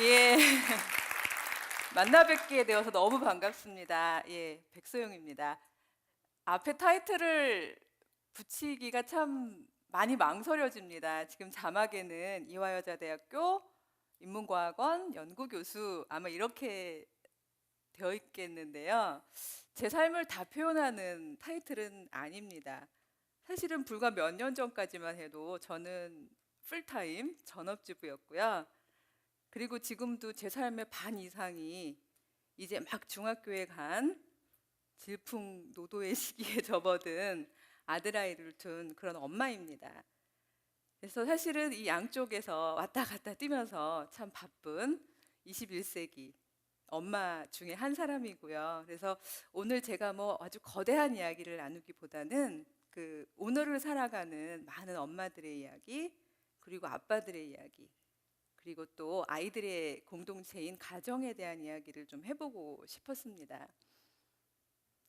예, 만나 뵙게 되어서 너무 반갑습니다. 예, 백소영입니다. 앞에 타이틀을 붙이기가 참 많이 망설여집니다. 지금 자막에는 이화여자대학교 인문과학원 연구교수 아마 이렇게 되어 있겠는데요. 제 삶을 다 표현하는 타이틀은 아닙니다. 사실은 불과 몇 년 전까지만 해도 저는 풀타임 전업주부였고요. 그리고 지금도 제 삶의 반 이상이 이제 막 중학교에 간 질풍노도의 시기에 접어든 아들아이를 둔 그런 엄마입니다. 그래서 사실은 이 양쪽에서 왔다 갔다 뛰면서 참 바쁜 21세기 엄마 중에 한 사람이고요. 그래서 오늘 제가 뭐 아주 거대한 이야기를 나누기보다는 그 오늘을 살아가는 많은 엄마들의 이야기, 그리고 아빠들의 이야기, 그리고 또 아이들의 공동체인 가정에 대한 이야기를 좀 해보고 싶었습니다.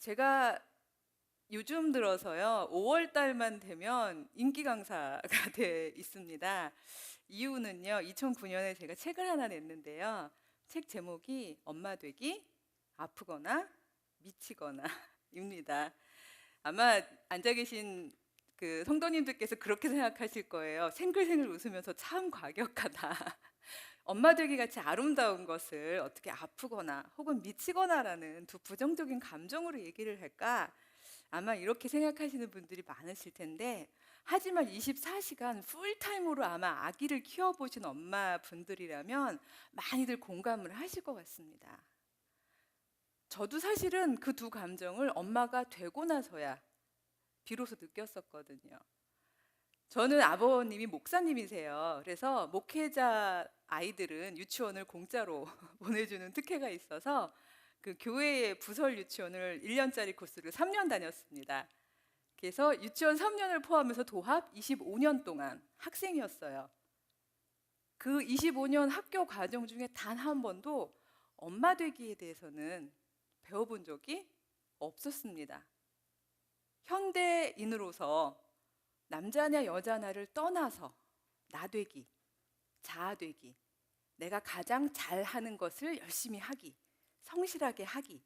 제가 요즘 들어서요, 5월 달만 되면 인기 강사가 돼 있습니다. 이유는요, 2009년에 제가 책을 하나 냈는데요. 책 제목이 엄마 되기 아프거나 미치거나입니다. 아마 앉아 계신 그 성도님들께서 그렇게 생각하실 거예요. 생글생글 웃으면서 참 과격하다. 엄마 되기 같이 아름다운 것을 어떻게 아프거나 혹은 미치거나라는 두 부정적인 감정으로 얘기를 할까? 아마 이렇게 생각하시는 분들이 많으실 텐데, 하지만 24시간 풀타임으로 아마 아기를 키워보신 엄마 분들이라면 많이들 공감을 하실 것 같습니다. 저도 사실은 그 두 감정을 엄마가 되고 나서야 비로소 느꼈었거든요. 저는 아버님이 목사님이세요. 그래서 목회자 아이들은 유치원을 공짜로 보내주는 특혜가 있어서 그 교회의 부설 유치원을 1년짜리 코스를 3년 다녔습니다. 그래서 유치원 3년을 포함해서 도합 25년 동안 학생이었어요. 그 25년 학교 과정 중에 단 한 번도 엄마 되기에 대해서는 배워본 적이 없었습니다. 현대인으로서 남자냐 여자냐를 떠나서 나되기, 자아되기, 내가 가장 잘하는 것을 열심히 하기, 성실하게 하기,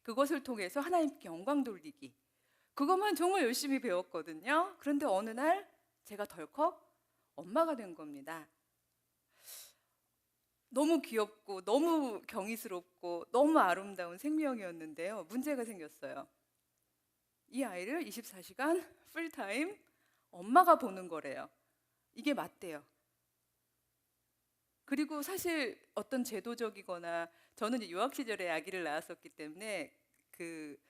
그것을 통해서 하나님께 영광 돌리기, 그것만 정말 열심히 배웠거든요. 그런데 어느 날 제가 덜컥 엄마가 된 겁니다. 너무 귀엽고 너무 경이스럽고 너무 아름다운 생명이었는데요. 문제가 생겼어요. 이 아이를 24시간 풀타임 엄마가 보는 거래요. 이게 맞대요. 그리고 사실 어떤 제도적이거나 저는 이제 유학 시절에 아기를 낳았었기 때문에 그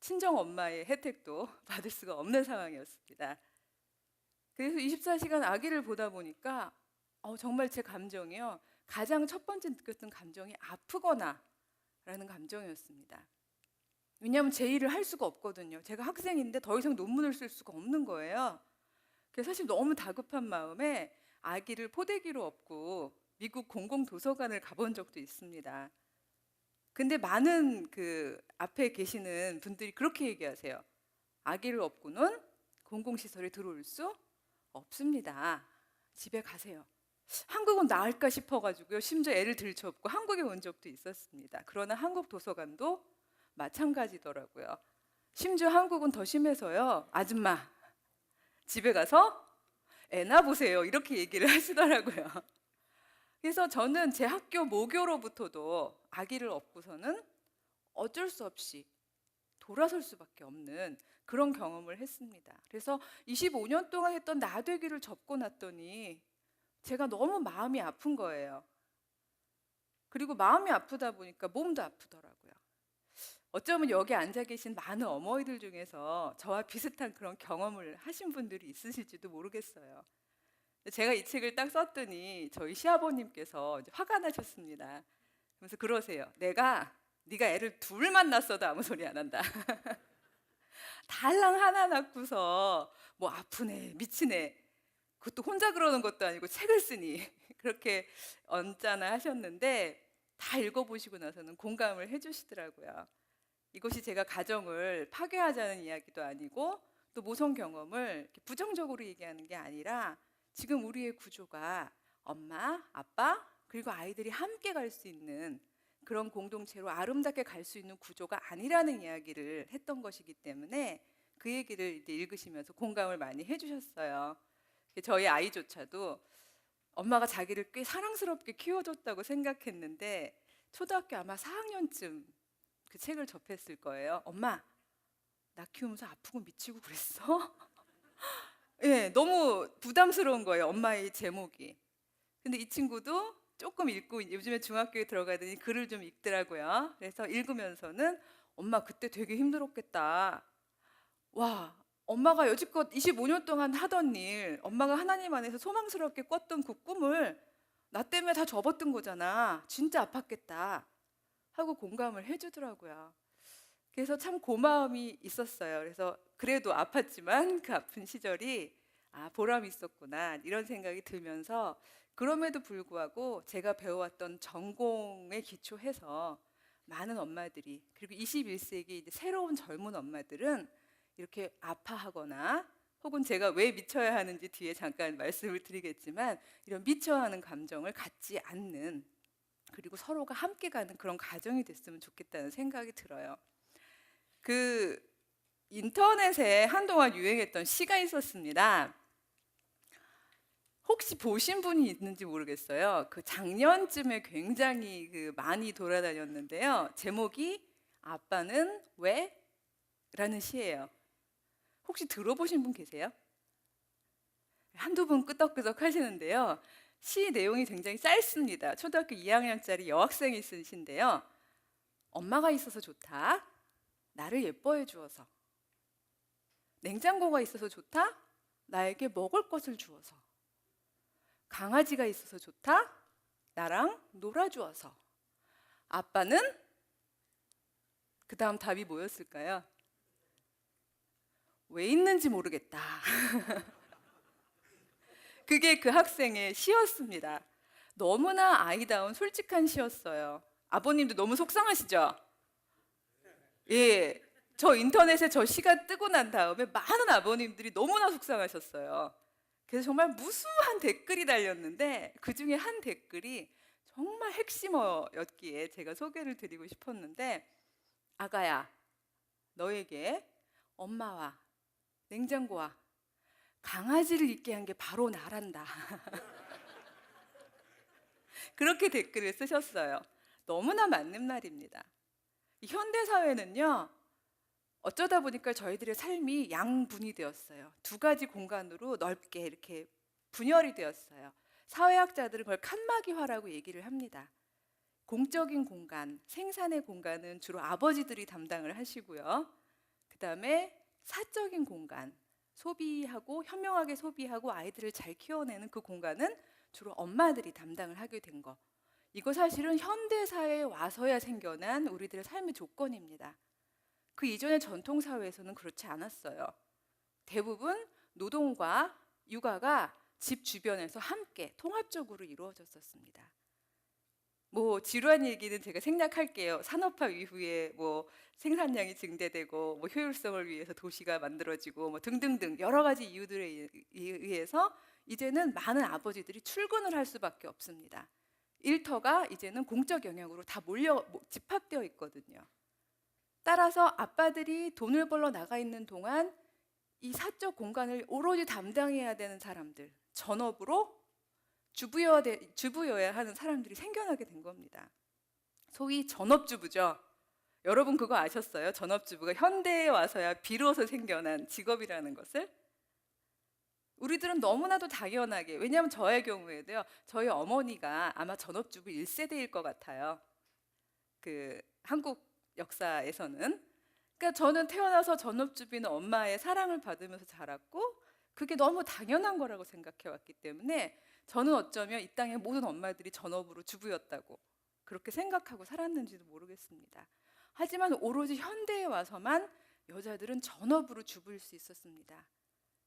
친정 엄마의 혜택도 받을 수가 없는 상황이었습니다. 그래서 24시간 아기를 보다 보니까 정말 제 감정이요. 가장 첫 번째 느꼈던 감정이 아프거나 라는 감정이었습니다. 왜냐하면 제 일을 할 수가 없거든요. 제가 학생인데 더 이상 논문을 쓸 수가 없는 거예요. 그래서 사실 너무 다급한 마음에 아기를 포대기로 업고 미국 공공도서관을 가본 적도 있습니다. 근데 많은 그 앞에 계시는 분들이 그렇게 얘기하세요. 아기를 업고는 공공시설에 들어올 수 없습니다. 집에 가세요. 한국은 나을까 싶어가지고요. 심지어 애를 들쳐업고 한국에 온 적도 있었습니다. 그러나 한국 도서관도 마찬가지더라고요. 심지어 한국은 더 심해서요. 아줌마, 집에 가서 애나 보세요. 이렇게 얘기를 하시더라고요. 그래서 저는 제 학교 모교로부터도 아기를 업고서는 어쩔 수 없이 돌아설 수밖에 없는 그런 경험을 했습니다. 그래서 25년 동안 했던 나되기를 접고 났더니 제가 너무 마음이 아픈 거예요. 그리고 마음이 아프다 보니까 몸도 아프더라고요. 어쩌면 여기 앉아 계신 많은 어머니들 중에서 저와 비슷한 그런 경험을 하신 분들이 있으실지도 모르겠어요. 제가 이 책을 딱 썼더니 저희 시아버님께서 이제 화가 나셨습니다. 그래서 그러세요. 네가 애를 둘 만났어도 아무 소리 안 한다. 달랑 하나 낳고서 뭐 아프네, 미치네. 그것도 혼자 그러는 것도 아니고 책을 쓰니 그렇게 언짢아 하셨는데 다 읽어보시고 나서는 공감을 해주시더라고요. 이것이 제가 가정을 파괴하자는 이야기도 아니고 또 모성 경험을 부정적으로 얘기하는 게 아니라 지금 우리의 구조가 엄마, 아빠, 그리고 아이들이 함께 갈 수 있는 그런 공동체로 아름답게 갈 수 있는 구조가 아니라는 이야기를 했던 것이기 때문에 그 얘기를 이제 읽으시면서 공감을 많이 해주셨어요. 저희 아이조차도 엄마가 자기를 꽤 사랑스럽게 키워줬다고 생각했는데 초등학교 아마 4학년쯤 그 책을 접했을 거예요. 엄마, 나 키우면서 아프고 미치고 그랬어? 예, 너무 부담스러운 거예요, 엄마의 제목이. 근데 이 친구도 조금 읽고 요즘에 중학교에 들어가더니 글을 좀 읽더라고요. 그래서 읽으면서는 엄마 그때 되게 힘들었겠다. 와, 엄마가 여지껏 25년 동안 하던 일, 엄마가 하나님 안에서 소망스럽게 꿨던 그 꿈을 나 때문에 다 접었던 거잖아. 진짜 아팠겠다. 하고 공감을 해주더라고요. 그래서 참 고마움이 있었어요. 그래서 그래도 아팠지만 그 아픈 시절이 보람이 있었구나 이런 생각이 들면서 그럼에도 불구하고 제가 배워왔던 전공에 기초해서 많은 엄마들이 그리고 21세기 이제 새로운 젊은 엄마들은 이렇게 아파하거나 혹은 제가 왜 미쳐야 하는지 뒤에 잠깐 말씀을 드리겠지만 이런 미쳐야 하는 감정을 갖지 않는 그리고 서로가 함께 가는 그런 가정이 됐으면 좋겠다는 생각이 들어요. 그 인터넷에 한동안 유행했던 시가 있었습니다. 혹시 보신 분이 있는지 모르겠어요. 그 작년쯤에 굉장히 많이 돌아다녔는데요. 제목이 아빠는 왜? 라는 시예요. 혹시 들어보신 분 계세요? 한두 분 끄덕끄덕 하시는데요. 시 내용이 굉장히 짧습니다. 초등학교 2학년짜리 여학생이 쓴 시인데요. 엄마가 있어서 좋다. 나를 예뻐해 주어서. 냉장고가 있어서 좋다. 나에게 먹을 것을 주어서. 강아지가 있어서 좋다. 나랑 놀아주어서. 아빠는 그 다음 답이 뭐였을까요? 왜 있는지 모르겠다. 그게 그 학생의 시였습니다. 너무나 아이다운 솔직한 시였어요. 아버님도 너무 속상하시죠? 예. 저 인터넷에 저 시가 뜨고 난 다음에 많은 아버님들이 너무나 속상하셨어요. 그래서 정말 무수한 댓글이 달렸는데 그 중에 한 댓글이 정말 핵심어였기에 제가 소개를 드리고 싶었는데 아가야, 너에게 엄마와 냉장고와 강아지를 있게 한 게 바로 나란다. 그렇게 댓글을 쓰셨어요. 너무나 맞는 말입니다. 이 현대 사회는요. 어쩌다 보니까 저희들의 삶이 양분이 되었어요. 두 가지 공간으로 넓게 이렇게 분열이 되었어요. 사회학자들은 그걸 칸막이화라고 얘기를 합니다. 공적인 공간, 생산의 공간은 주로 아버지들이 담당을 하시고요. 그 다음에 사적인 공간, 소비하고 현명하게 소비하고 아이들을 잘 키워내는 그 공간은 주로 엄마들이 담당을 하게 된 거. 이거 사실은 현대 사회에 와서야 생겨난 우리들의 삶의 조건입니다. 그 이전의 전통 사회에서는 그렇지 않았어요. 대부분 노동과 육아가 집 주변에서 함께 통합적으로 이루어졌었습니다. 뭐 지루한 얘기는 제가 생략할게요. 산업화 이후에 뭐 생산량이 증대되고 뭐 효율성을 위해서 도시가 만들어지고 뭐 등등등 여러 가지 이유들에 의해서 이제는 많은 아버지들이 출근을 할 수밖에 없습니다. 일터가 이제는 공적 영역으로 다 집합되어 있거든요. 따라서 아빠들이 돈을 벌러 나가 있는 동안 이 사적 공간을 오로지 담당해야 되는 사람들, 전업으로 주부여야 하는 사람들이 생겨나게 된 겁니다. 소위 전업주부죠. 여러분 그거 아셨어요? 전업주부가 현대에 와서야 비로소 생겨난 직업이라는 것을? 우리들은 너무나도 당연하게, 왜냐하면 저의 경우에도요, 저희 어머니가 아마 전업주부 1세대일 것 같아요. 그 한국 역사에서는. 그러니까 저는 태어나서 전업주부는 엄마의 사랑을 받으면서 자랐고 그게 너무 당연한 거라고 생각해 왔기 때문에 저는 어쩌면 이 땅의 모든 엄마들이 전업으로 주부였다고 그렇게 생각하고 살았는지도 모르겠습니다. 하지만 오로지 현대에 와서만 여자들은 전업으로 주부일 수 있었습니다.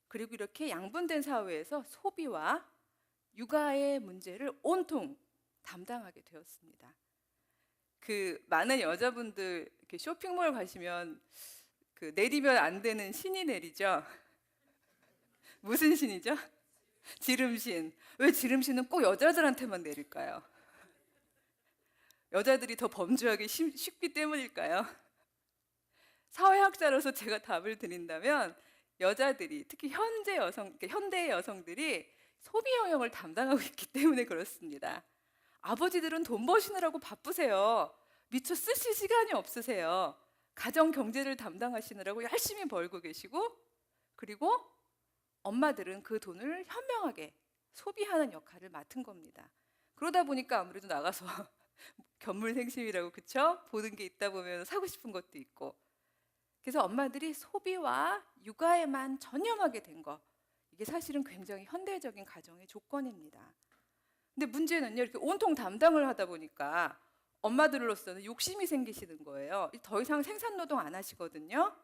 그리고 이렇게 양분된 사회에서 소비와 육아의 문제를 온통 담당하게 되었습니다. 그 많은 여자분들 이렇게 쇼핑몰 가시면 그 내리면 안 되는 신이 내리죠. 무슨 신이죠? 지름신. 왜 지름신은 꼭 여자들한테만 내릴까요? 여자들이 더 범죄하기 쉽기 때문일까요? 사회학자로서 제가 답을 드린다면 여자들이 특히 현대의 여성들이 소비 영역을 담당하고 있기 때문에 그렇습니다. 아버지들은 돈 버시느라고 바쁘세요. 미처 쓰실 시간이 없으세요. 가정 경제를 담당하시느라고 열심히 벌고 계시고, 그리고 엄마들은 그 돈을 현명하게 소비하는 역할을 맡은 겁니다. 그러다 보니까 아무래도 나가서 견물생심이라고, 그쵸? 보는 게 있다 보면 사고 싶은 것도 있고. 그래서 엄마들이 소비와 육아에만 전념하게 된 거, 이게 사실은 굉장히 현대적인 가정의 조건입니다. 근데 문제는요, 이렇게 온통 담당을 하다 보니까 엄마들로서는 욕심이 생기시는 거예요. 더 이상 생산노동 안 하시거든요.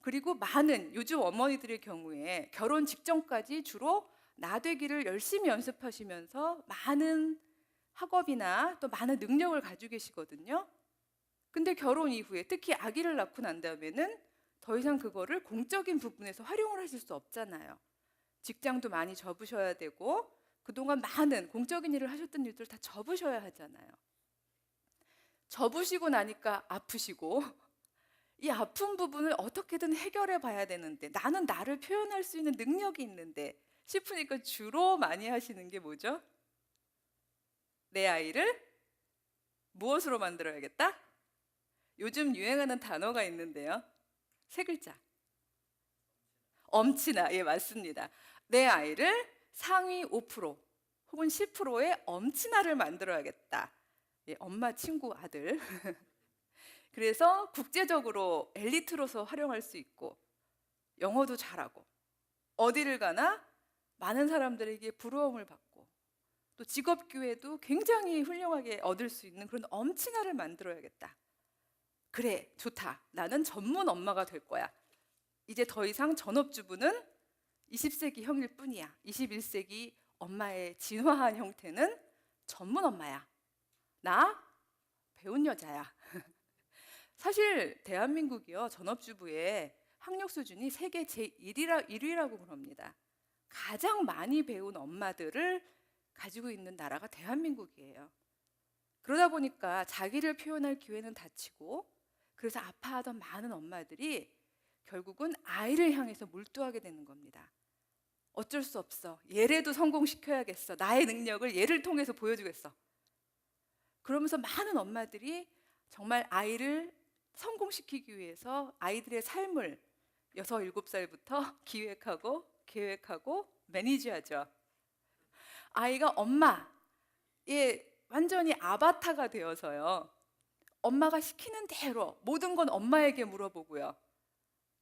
그리고 많은 요즘 어머니들의 경우에 결혼 직전까지 주로 나되기를 열심히 연습하시면서 많은 학업이나 또 많은 능력을 가지고 계시거든요. 근데 결혼 이후에 특히 아기를 낳고 난 다음에는 더 이상 그거를 공적인 부분에서 활용을 하실 수 없잖아요. 직장도 많이 접으셔야 되고 그동안 많은 공적인 일을 하셨던 일들 다 접으셔야 하잖아요. 접으시고 나니까 아프시고 이 아픈 부분을 어떻게든 해결해 봐야 되는데 나는 나를 표현할 수 있는 능력이 있는데 싶으니까 주로 많이 하시는 게 뭐죠? 내 아이를 무엇으로 만들어야겠다? 요즘 유행하는 단어가 있는데요. 세 글자. 엄친아. 예, 맞습니다. 내 아이를 상위 5% 혹은 10%의 엄친아를 만들어야겠다. 예, 엄마 친구 아들. 그래서 국제적으로 엘리트로서 활용할 수 있고 영어도 잘하고 어디를 가나 많은 사람들에게 부러움을 받고 또 직업 기회도 굉장히 훌륭하게 얻을 수 있는 그런 엄친아를 만들어야겠다. 그래, 좋다. 나는 전문 엄마가 될 거야. 이제 더 이상 전업주부는 20세기 형일 뿐이야. 21세기 엄마의 진화한 형태는 전문 엄마야. 나 배운 여자야. 사실 대한민국이요, 전업주부의 학력 수준이 세계 제1위라고 그럽니다. 가장 많이 배운 엄마들을 가지고 있는 나라가 대한민국이에요. 그러다 보니까 자기를 표현할 기회는 닫히고, 그래서 아파하던 많은 엄마들이 결국은 아이를 향해서 몰두하게 되는 겁니다. 어쩔 수 없어. 얘라도 성공시켜야겠어. 나의 능력을 얘를 통해서 보여주겠어. 그러면서 많은 엄마들이 정말 아이를 성공시키기 위해서 아이들의 삶을 6, 7살부터 기획하고 계획하고 매니지하죠. 아이가 엄마의 완전히 아바타가 되어서요. 엄마가 시키는 대로 모든 건 엄마에게 물어보고요.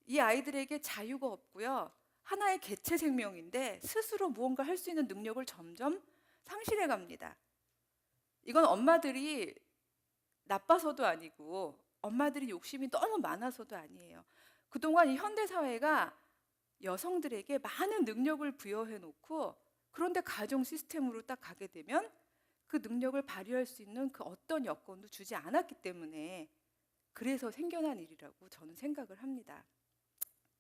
이 아이들에게 자유가 없고요. 하나의 개체 생명인데 스스로 무언가 할 수 있는 능력을 점점 상실해 갑니다. 이건 엄마들이 나빠서도 아니고 엄마들이 욕심이 너무 많아서도 아니에요. 그동안 이 현대사회가 여성들에게 많은 능력을 부여해 놓고 그런데 가정 시스템으로 딱 가게 되면 그 능력을 발휘할 수 있는 그 어떤 여건도 주지 않았기 때문에 그래서 생겨난 일이라고 저는 생각을 합니다.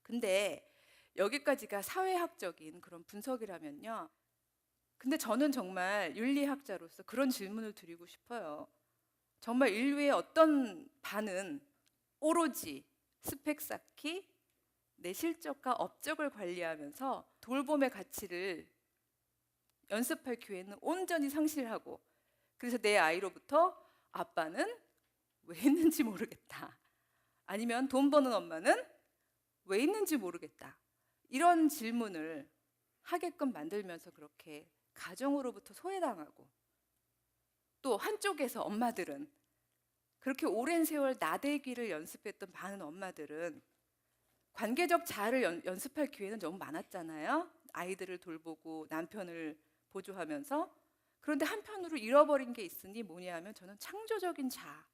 근데 여기까지가 사회학적인 그런 분석이라면요. 근데 저는 정말 윤리학자로서 그런 질문을 드리고 싶어요. 정말 인류의 어떤 반은 오로지 스펙 쌓기, 내 실적과 업적을 관리하면서 돌봄의 가치를 연습할 기회는 온전히 상실하고, 그래서 내 아이로부터 아빠는 왜 있는지 모르겠다. 아니면 돈 버는 엄마는 왜 있는지 모르겠다. 이런 질문을 하게끔 만들면서 그렇게 가정으로부터 소외당하고, 또 한쪽에서 엄마들은 그렇게 오랜 세월 나대기를 연습했던 많은 엄마들은 관계적 자아를 연습할 기회는 너무 많았잖아요. 아이들을 돌보고 남편을 보조하면서. 그런데 한편으로 잃어버린 게 있으니 뭐냐 하면 저는 창조적인 자아.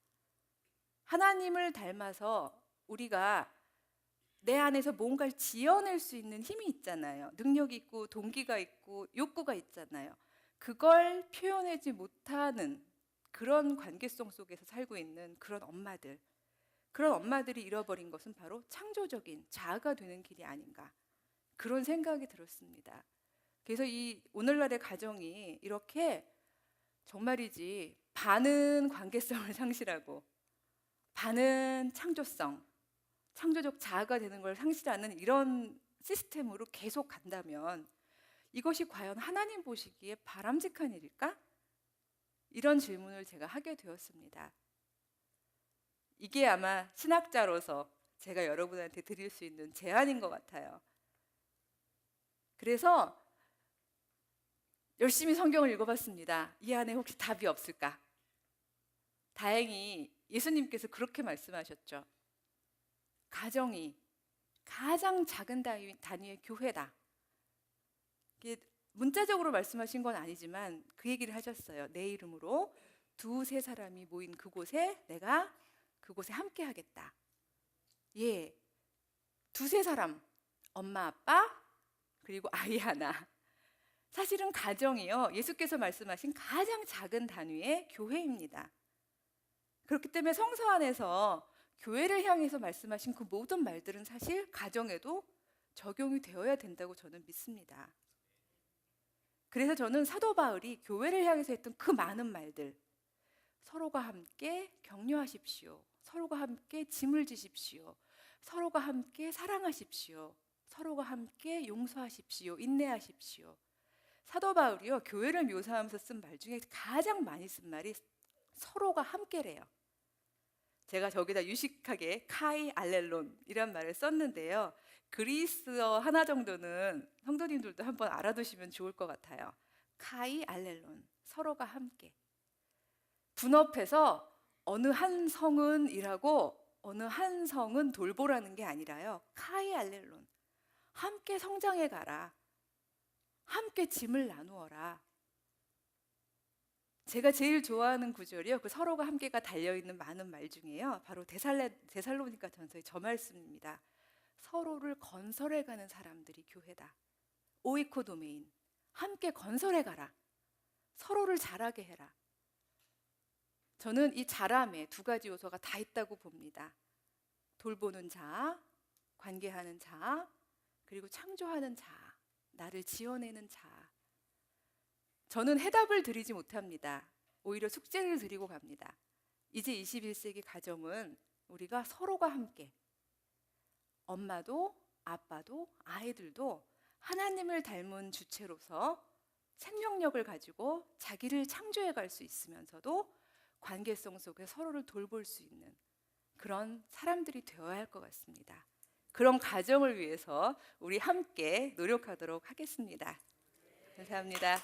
하나님을 닮아서 우리가 내 안에서 뭔가를 지어낼 수 있는 힘이 있잖아요. 능력이 있고 동기가 있고 욕구가 있잖아요. 그걸 표현하지 못하는 그런 관계성 속에서 살고 있는 그런 엄마들. 그런 엄마들이 잃어버린 것은 바로 창조적인 자아가 되는 길이 아닌가. 그런 생각이 들었습니다. 그래서 이 오늘날의 가정이 이렇게 정말이지 반은 관계성을 상실하고 반은 창조성, 창조적 자아가 되는 걸 상실하는 이런 시스템으로 계속 간다면 이것이 과연 하나님 보시기에 바람직한 일일까? 이런 질문을 제가 하게 되었습니다. 이게 아마 신학자로서 제가 여러분한테 드릴 수 있는 제안인 것 같아요. 그래서 열심히 성경을 읽어봤습니다. 이 안에 혹시 답이 없을까? 다행히 예수님께서 그렇게 말씀하셨죠. 가정이 가장 작은 단위의 교회다. 이게 문자적으로 말씀하신 건 아니지만 그 얘기를 하셨어요. 내 이름으로 두세 사람이 모인 그곳에 내가 그곳에 함께 하겠다. 예, 두세 사람, 엄마, 아빠, 그리고 아이 하나. 사실은 가정이요, 예수께서 말씀하신 가장 작은 단위의 교회입니다. 그렇기 때문에 성서 안에서 교회를 향해서 말씀하신 그 모든 말들은 사실 가정에도 적용이 되어야 된다고 저는 믿습니다. 그래서 저는 사도 바울이 교회를 향해서 했던 그 많은 말들, 서로가 함께 격려하십시오, 서로가 함께 짐을 지십시오, 서로가 함께 사랑하십시오, 서로가 함께 용서하십시오, 인내하십시오. 사도 바울이요, 교회를 묘사하면서 쓴 말 중에 가장 많이 쓴 말이 서로가 함께래요. 제가 저기다 유식하게 카이 알렐론 이란 말을 썼는데요, 그리스어 하나 정도는 성도님들도 한번 알아두시면 좋을 것 같아요. 카이 알렐론, 서로가 함께. 분업해서 어느 한 성은 일하고 어느 한 성은 돌보라는 게 아니라요, 카이 알렐론, 함께 성장해 가라, 함께 짐을 나누어라. 제가 제일 좋아하는 구절이요, 그 서로가 함께가 달려있는 많은 말 중에요, 바로 데살로니가 전서의 저 말씀입니다. 서로를 건설해가는 사람들이 교회다. 오이코도메인, 함께 건설해가라, 서로를 자라게 해라. 저는 이 자람에 두 가지 요소가 다 있다고 봅니다. 돌보는 자, 관계하는 자, 그리고 창조하는 자, 나를 지어내는 자. 저는 해답을 드리지 못합니다. 오히려 숙제를 드리고 갑니다. 이제 21세기 가정은 우리가 서로가 함께, 엄마도 아빠도 아이들도 하나님을 닮은 주체로서 생명력을 가지고 자기를 창조해 갈 수 있으면서도 관계성 속에 서로를 돌볼 수 있는 그런 사람들이 되어야 할 것 같습니다. 그런 가정을 위해서 우리 함께 노력하도록 하겠습니다. 감사합니다.